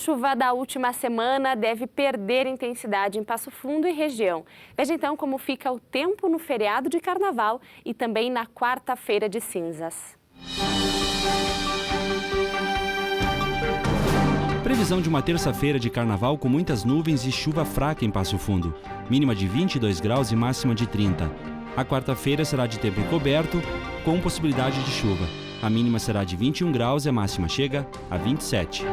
chuva da última semana deve perder intensidade em Passo Fundo e região. Veja então como fica o tempo no feriado de Carnaval e também na quarta-feira de cinzas. Previsão de uma terça-feira de Carnaval com muitas nuvens e chuva fraca em Passo Fundo. Mínima de 22 graus e máxima de 30. A quarta-feira será de tempo encoberto, com possibilidade de chuva. A mínima será de 21 graus e a máxima chega a 27.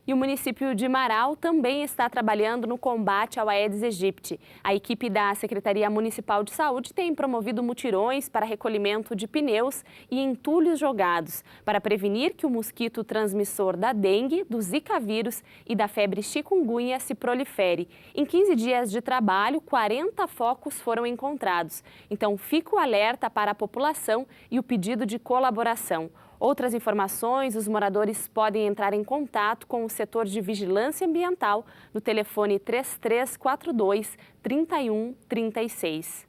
E o município de Marau também está trabalhando no combate ao Aedes aegypti. A equipe da Secretaria Municipal de Saúde tem promovido mutirões para recolhimento de pneus e entulhos jogados, para prevenir que o mosquito transmissor da dengue, do zika vírus e da febre chikungunya se prolifere. Em 15 dias de trabalho, 40 focos foram encontrados. Então, fica o alerta para a população e o pedido de colaboração. Outras informações, os moradores podem entrar em contato com o setor de vigilância ambiental no telefone 3342-3136.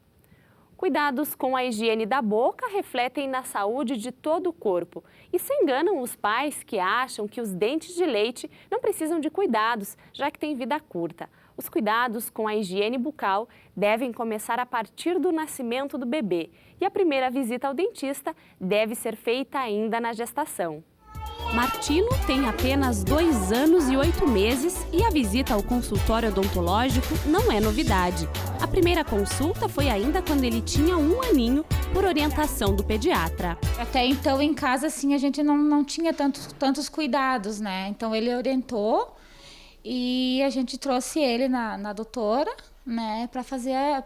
Cuidados com a higiene da boca refletem na saúde de todo o corpo. E se enganam os pais que acham que os dentes de leite não precisam de cuidados, já que têm vida curta. Os cuidados com a higiene bucal devem começar a partir do nascimento do bebê. E a primeira visita ao dentista deve ser feita ainda na gestação. Martino tem apenas 2 anos e 8 meses e a visita ao consultório odontológico não é novidade. A primeira consulta foi ainda quando ele tinha 1 aninho, por orientação do pediatra. Até então, em casa, assim, a gente não tinha tantos cuidados, né? Então, ele orientou e a gente trouxe ele na doutora, né,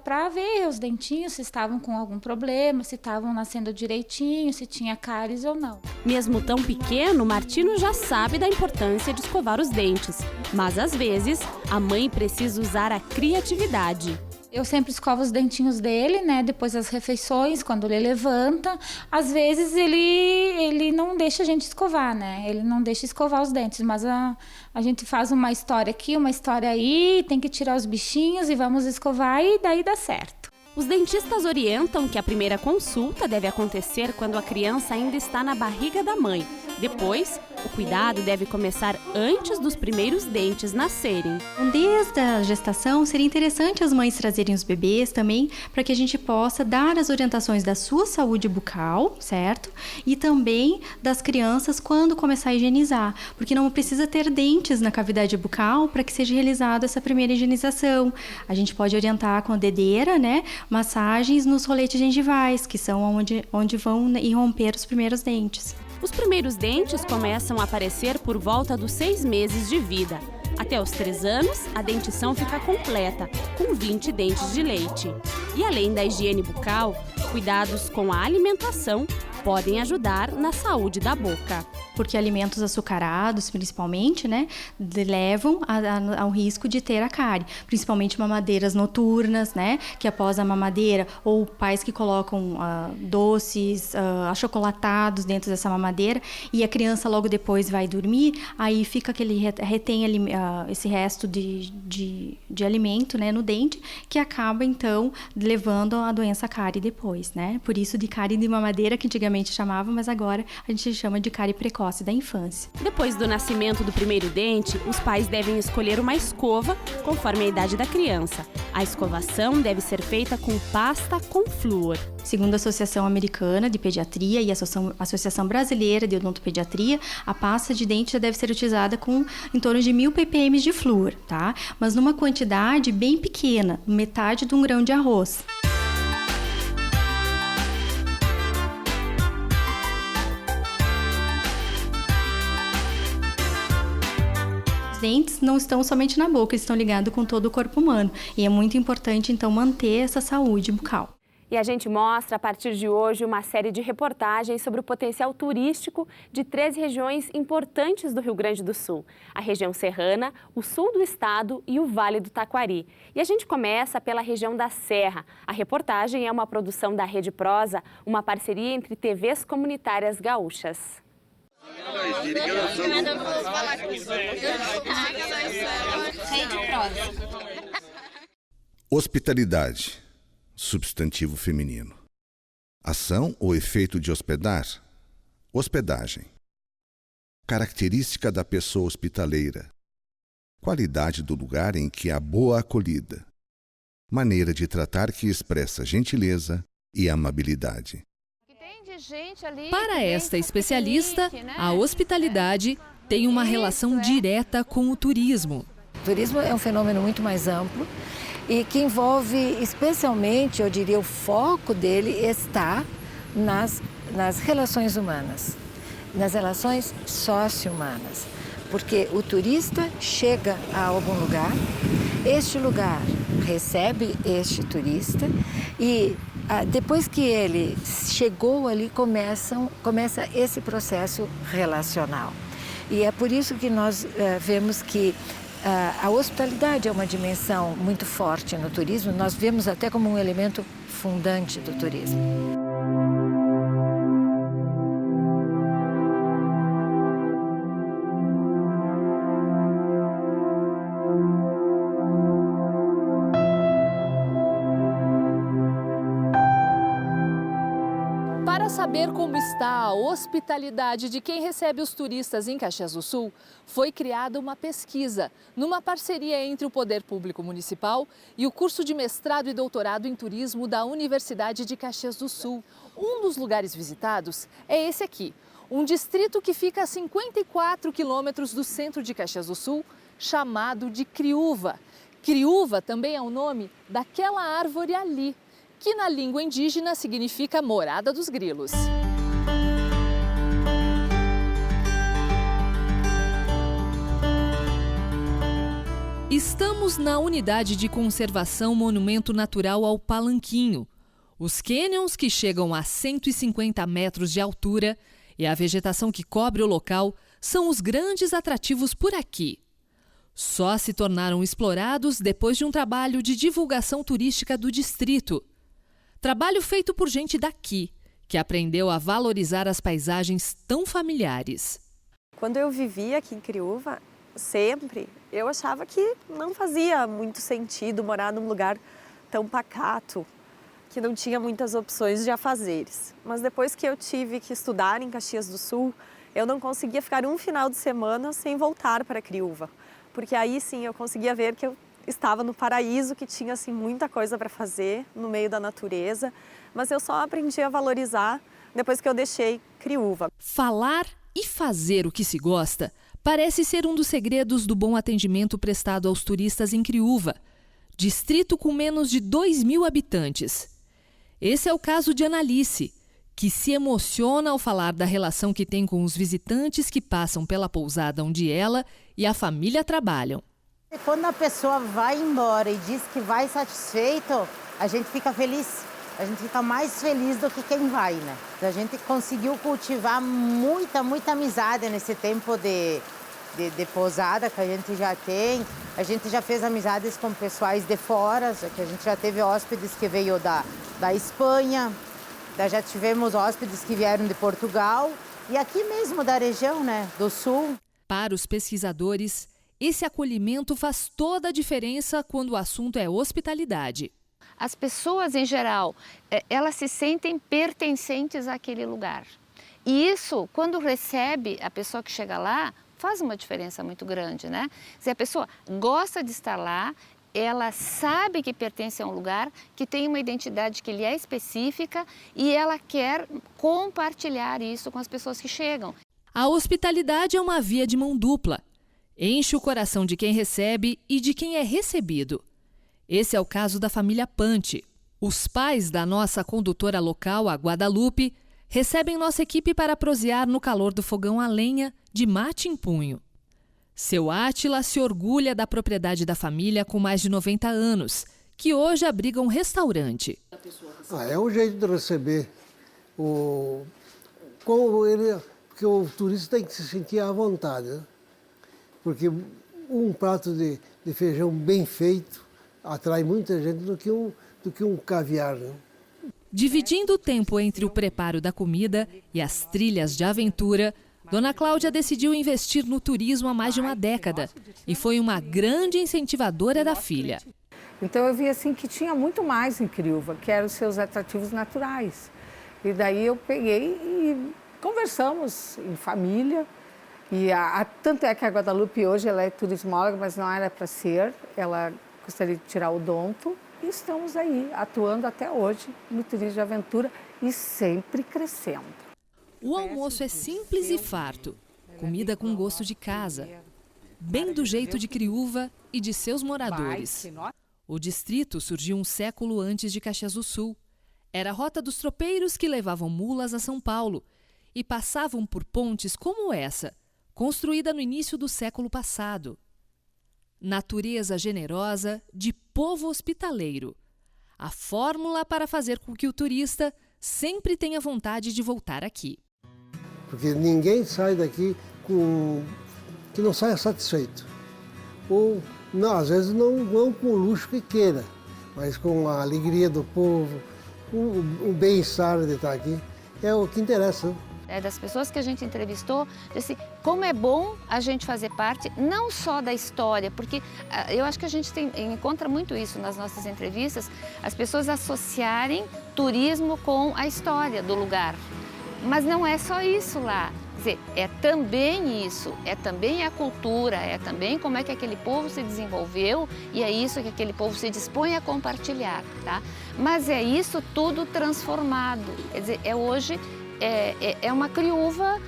para ver os dentinhos, se estavam com algum problema, se estavam nascendo direitinho, se tinha cáries ou não. Mesmo tão pequeno, Martino já sabe da importância de escovar os dentes, mas às vezes a mãe precisa usar a criatividade. Eu sempre escovo os dentinhos dele, né, depois das refeições, quando ele levanta. Às vezes ele não deixa a gente escovar, né? Ele não deixa escovar os dentes, mas a gente faz uma história aqui, uma história aí, tem que tirar os bichinhos e vamos escovar e daí dá certo. Os dentistas orientam que a primeira consulta deve acontecer quando a criança ainda está na barriga da mãe. Depois, o cuidado deve começar antes dos primeiros dentes nascerem. Desde a gestação, seria interessante as mães trazerem os bebês também, para que a gente possa dar as orientações da sua saúde bucal, certo? E também das crianças quando começar a higienizar, porque não precisa ter dentes na cavidade bucal para que seja realizada essa primeira higienização. A gente pode orientar com a dedeira, né? Massagens nos roletes gengivais, que são onde vão irromper os primeiros dentes. Os primeiros dentes começam a aparecer por volta dos 6 meses de vida. Até os 3 anos, a dentição fica completa, com 20 dentes de leite. E além da higiene bucal, cuidados com a alimentação podem ajudar na saúde da boca. Porque alimentos açucarados, principalmente, né, levam ao risco de ter a cárie. Principalmente mamadeiras noturnas, né, que após a mamadeira, ou pais que colocam doces, achocolatados dentro dessa mamadeira, e a criança logo depois vai dormir, aí fica retém esse resto de alimento, né, no dente, que acaba, então, levando a doença cárie depois, né. Por isso de cárie de mamadeira, que antigamente chamava, mas agora a gente chama de cárie precoce da infância. Depois do nascimento do primeiro dente, os pais devem escolher uma escova conforme a idade da criança. A escovação deve ser feita com pasta com flúor. Segundo a Associação Americana de Pediatria e a Associação Brasileira de Odontopediatria, a pasta de dente já deve ser utilizada com em torno de 1000 ppm de flúor, tá? Mas numa quantidade bem pequena, metade de um grão de arroz. Os dentes não estão somente na boca, eles estão ligados com todo o corpo humano. E é muito importante, então, manter essa saúde bucal. E a gente mostra, a partir de hoje, uma série de reportagens sobre o potencial turístico de 13 regiões importantes do Rio Grande do Sul. A região serrana, o sul do estado e o Vale do Taquari. E a gente começa pela região da Serra. A reportagem é uma produção da Rede Prosa, uma parceria entre TVs comunitárias gaúchas. Hospitalidade, substantivo feminino. Ação ou efeito de hospedar? Hospedagem. Característica da pessoa hospitaleira. Qualidade do lugar em que há boa acolhida. Maneira de tratar que expressa gentileza e amabilidade. Para esta especialista, a hospitalidade tem uma relação direta com o turismo. O turismo é um fenômeno muito mais amplo e que envolve, especialmente, eu diria, o foco dele está nas relações humanas, nas relações socio-humanas. Porque o turista chega a algum lugar, este lugar recebe este turista e depois que ele chegou ali, começa esse processo relacional. E é por isso que nós vemos que a hospitalidade é uma dimensão muito forte no turismo, nós vemos até como um elemento fundante do turismo. Para saber como está a hospitalidade de quem recebe os turistas em Caxias do Sul, foi criada uma pesquisa, numa parceria entre o Poder Público Municipal e o curso de mestrado e doutorado em turismo da Universidade de Caxias do Sul. Um dos lugares visitados é esse aqui, um distrito que fica a 54 quilômetros do centro de Caxias do Sul, chamado de Criúva. Criúva também é o nome daquela árvore ali, que na língua indígena significa morada dos grilos. Estamos na unidade de conservação Monumento Natural ao Palanquinho. Os cânions, que chegam a 150 metros de altura, e a vegetação que cobre o local são os grandes atrativos por aqui. Só se tornaram explorados depois de um trabalho de divulgação turística do distrito. Trabalho feito por gente daqui, que aprendeu a valorizar as paisagens tão familiares. Quando eu vivia aqui em Criúva, sempre, eu achava que não fazia muito sentido morar num lugar tão pacato, que não tinha muitas opções de afazeres. Mas depois que eu tive que estudar em Caxias do Sul, eu não conseguia ficar um final de semana sem voltar para Criúva. Porque aí sim eu conseguia ver que eu estava no paraíso, que tinha assim, muita coisa para fazer no meio da natureza, mas eu só aprendi a valorizar depois que eu deixei Criúva. Falar e fazer o que se gosta parece ser um dos segredos do bom atendimento prestado aos turistas em Criúva, distrito com menos de 2.000 habitantes. Esse é o caso de Analice, que se emociona ao falar da relação que tem com os visitantes que passam pela pousada onde ela e a família trabalham. Quando a pessoa vai embora e diz que vai satisfeito, a gente fica feliz. A gente fica mais feliz do que quem vai, né? A gente conseguiu cultivar muita amizade nesse tempo de pousada que a gente já tem. A gente já fez amizades com pessoais de fora, que a gente já teve hóspedes que veio da Espanha, já tivemos hóspedes que vieram de Portugal e aqui mesmo da região, né, do Sul. Para os pesquisadores, esse acolhimento faz toda a diferença quando o assunto é hospitalidade. As pessoas, em geral, elas se sentem pertencentes àquele lugar. E isso, quando recebe a pessoa que chega lá, faz uma diferença muito grande, né? Se a pessoa gosta de estar lá, ela sabe que pertence a um lugar, que tem uma identidade que lhe é específica e ela quer compartilhar isso com as pessoas que chegam. A hospitalidade é uma via de mão dupla. Enche o coração de quem recebe e de quem é recebido. Esse é o caso da família Pante. Os pais da nossa condutora local, a Guadalupe, recebem nossa equipe para prosear no calor do fogão a lenha de mate em punho. Seu Átila se orgulha da propriedade da família com mais de 90 anos, que hoje abriga um restaurante. É um jeito de receber. Porque o turista tem que se sentir à vontade, né? Porque um prato de feijão bem feito atrai muita gente do que um caviar, né? Dividindo o tempo entre o preparo da comida e as trilhas de aventura, Dona Cláudia decidiu investir no turismo há mais de uma década e foi uma grande incentivadora da filha. Então eu vi assim que tinha muito mais em Criúva, que eram os seus atrativos naturais. E daí eu peguei e conversamos em família E tanto é que a Guadalupe hoje ela é turismóloga, mas não era para ser. Ela gostaria de tirar o odonto. E estamos aí, atuando até hoje no turismo de aventura e sempre crescendo. O almoço é simples e farto. Comida com gosto de casa. Bem do jeito de Criúva e de seus moradores. O distrito surgiu um século antes de Caxias do Sul. Era a rota dos tropeiros que levavam mulas a São Paulo e passavam por pontes como essa, construída no início do século passado. Natureza generosa de povo hospitaleiro. A fórmula para fazer com que o turista sempre tenha vontade de voltar aqui. Porque ninguém sai daqui que não saia satisfeito. Ou, não, às vezes não com o luxo que queira, mas com a alegria do povo, o bem-estar de estar aqui. É o que interessa. Das pessoas que a gente entrevistou, disse como é bom a gente fazer parte, não só da história, porque eu acho que a gente encontra muito isso nas nossas entrevistas, as pessoas associarem turismo com a história do lugar. Mas não é só isso lá. Quer dizer, é também isso, é também a cultura, é também como é que aquele povo se desenvolveu e é isso que aquele povo se dispõe a compartilhar, tá? Mas é isso tudo transformado. Quer dizer, hoje é uma Criúva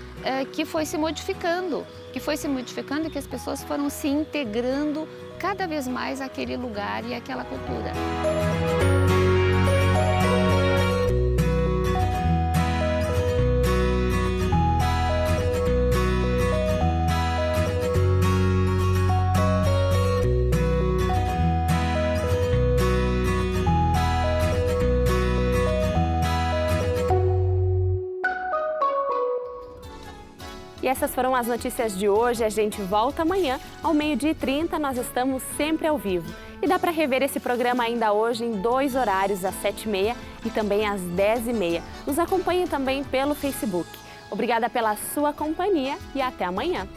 que foi se modificando, e que as pessoas foram se integrando cada vez mais àquele lugar e àquela cultura. E essas foram as notícias de hoje. A gente volta amanhã, ao 12h30. Nós estamos sempre ao vivo. E dá para rever esse programa ainda hoje em 2 horários, às 7h30 e também às 10h30. Nos acompanhe também pelo Facebook. Obrigada pela sua companhia e até amanhã.